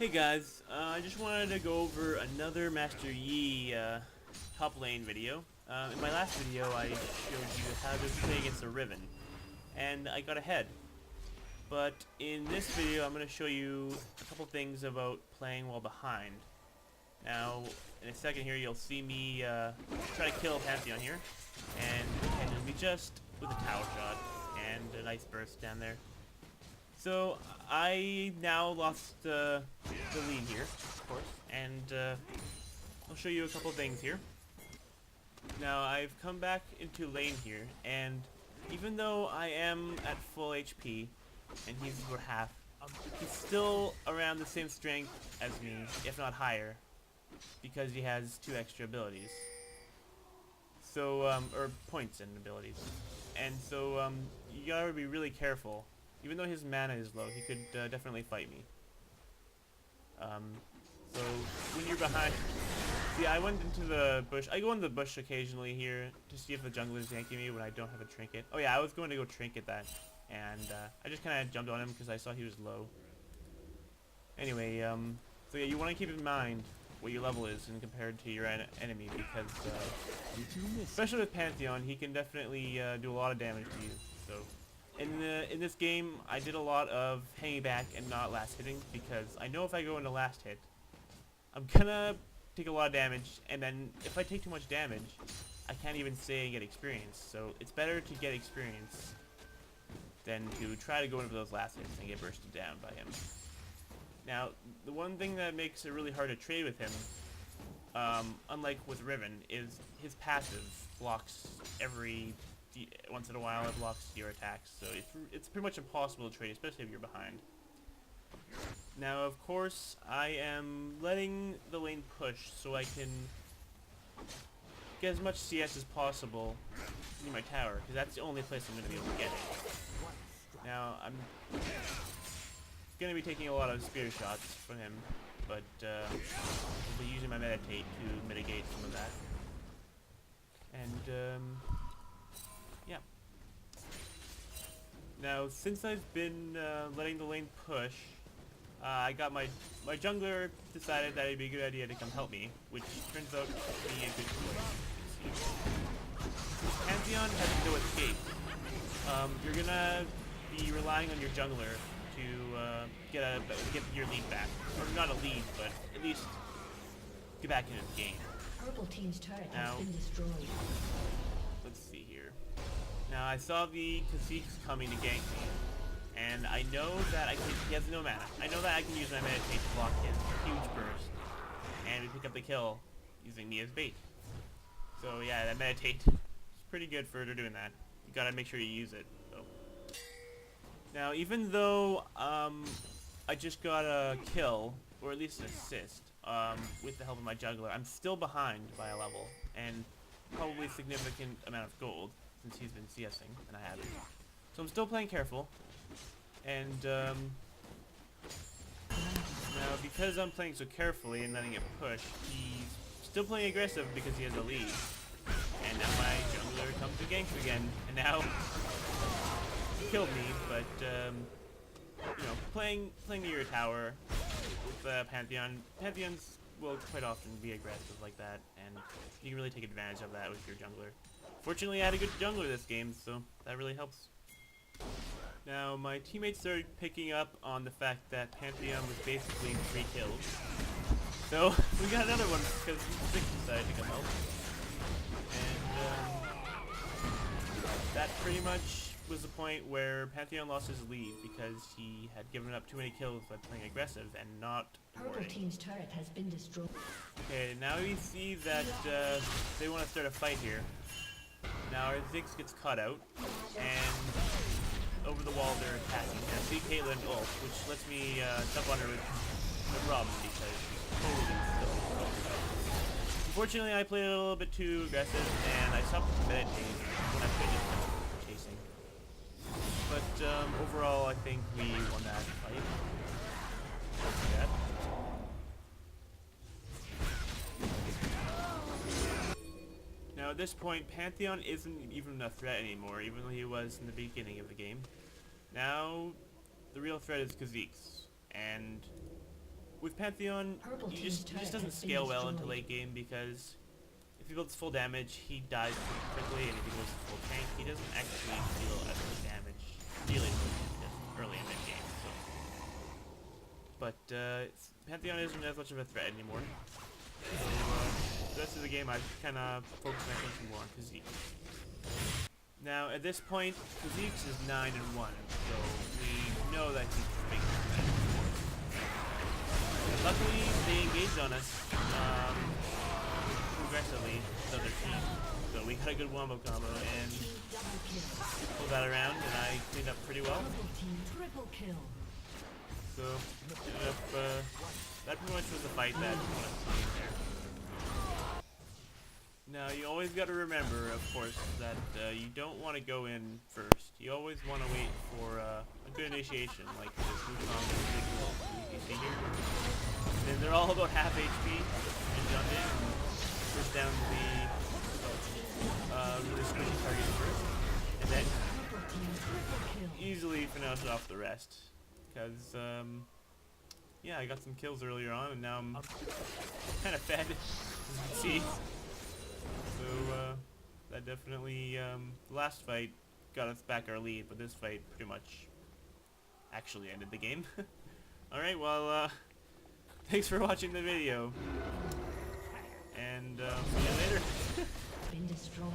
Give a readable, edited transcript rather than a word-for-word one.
Hey guys, I just wanted to go over another Master Yi top lane video. In my last video I showed you how to play against a Riven, and I got ahead. But in this video I'm going to show you a couple things about playing while behind. Now, in a second here you'll see me try to kill Pantheon here, and it'll be just with a tower shot and a nice burst down there. So, I now lost the lead here, of course, and I'll show you a couple things here. Now, I've come back into lane here, and even though I am at full HP, and he's for half, he's still around the same strength as me, if not higher, because he has 2 extra abilities. So, or points and abilities. And so, you gotta be really careful. Even though his mana is low, he could definitely fight me. So when you're behind, see, I went into the bush. I go into the bush occasionally here to see if the jungler is yanking me when I don't have a trinket. Oh yeah, I was going to go trinket that, and I just kind of jumped on him because I saw he was low. Anyway, so yeah, you want to keep in mind what your level is and compared to your enemy, because especially with Pantheon, he can definitely do a lot of damage to you. So. In this game, I did a lot of hanging back and not last hitting, because I know if I go into last hit, I'm gonna take a lot of damage, and then if I take too much damage, I can't even stay and get experience. So it's better to get experience than to try to go into those last hits and get bursted down by him. Now, the one thing that makes it really hard to trade with him, unlike with Riven, is his passive blocks once in a while it blocks your attacks, so it's pretty much impossible to trade, especially if you're behind. Now, of course, I am letting the lane push so I can get as much CS as possible near my tower, because that's the only place I'm going to be able to get it. Now, I'm going to be taking a lot of spear shots from him, but I'll be using my meditate to mitigate some of that. And, yeah. Now, since I've been letting the lane push, I got my jungler decided that it'd be a good idea to come help me, which turns out to be a good choice. Pantheon has no escape. You're gonna be relying on your jungler to get your lead back, or not a lead, but at least get back into the game. Purple team's turret has been destroyed. Let's see here. Now, I saw the Kha'Zix coming to gank me, and I know that he has no mana. I know that I can use my meditate to block his huge burst, and we pick up the kill using me as bait. So yeah, that meditate is pretty good for doing that. You gotta make sure you use it, though. Now, even though I just got a kill, or at least an assist, with the help of my jungler, I'm still behind by a level, and probably a significant amount of gold, since he's been CSing, and I haven't. So I'm still playing careful, and now because I'm playing so carefully and letting it push, he's still playing aggressive because he has a lead. And now my jungler comes to gank again, and now he killed me, but you know, playing near your tower with Pantheons will quite often be aggressive like that, and you can really take advantage of that with your jungler. Fortunately, I had a good jungler this game, so that really helps. Now, my teammates started picking up on the fact that Pantheon was basically 3 kills. So, we got another one because Six decided to come help. And that pretty much was the point where Pantheon lost his lead because he had given up too many kills by playing aggressive and not Purple team's turret has been destroyed. Okay, now we see that they want to start a fight here. Now our Ziggs gets caught out, and over the wall they're attacking. And I see Caitlyn ult, which lets me jump on her with no problem because she's totally still. Unfortunately, I played a little bit too aggressive, and I stopped meditating when I could just keep chasing. But overall, I think we won that fight. Yeah. Now at this point, Pantheon isn't even a threat anymore, even though he was in the beginning of the game. Now, the real threat is Kha'Zix, and with Pantheon, he just doesn't scale well into late game because if he builds full damage, he dies pretty quickly, and if he goes full tank, he doesn't actually deal as much damage really early in mid game. So. But Pantheon isn't as much of a threat anymore. So the rest of the game, I've kind of focused my attention more on Physique. Now at this point, Physique is 9-1, so we know that he's making that. Luckily, they engaged on us progressively, the other team. So we got a good wombo combo and pulled that around, and I cleaned up pretty well. So ended up, that pretty much was the fight that won us the game there. Now you always got to remember, of course, that you don't want to go in first. You always want to wait for a good initiation, like this Wukong you see here. And they're all about half HP and jump in and push down the really squishy target first, and then easily finish off the rest. Because yeah, I got some kills earlier on, and now I'm kind of fed, as you can see. So that definitely, the last fight got us back our lead, but this fight pretty much actually ended the game. Alright, well, thanks for watching the video, and see you later. Been destroyed.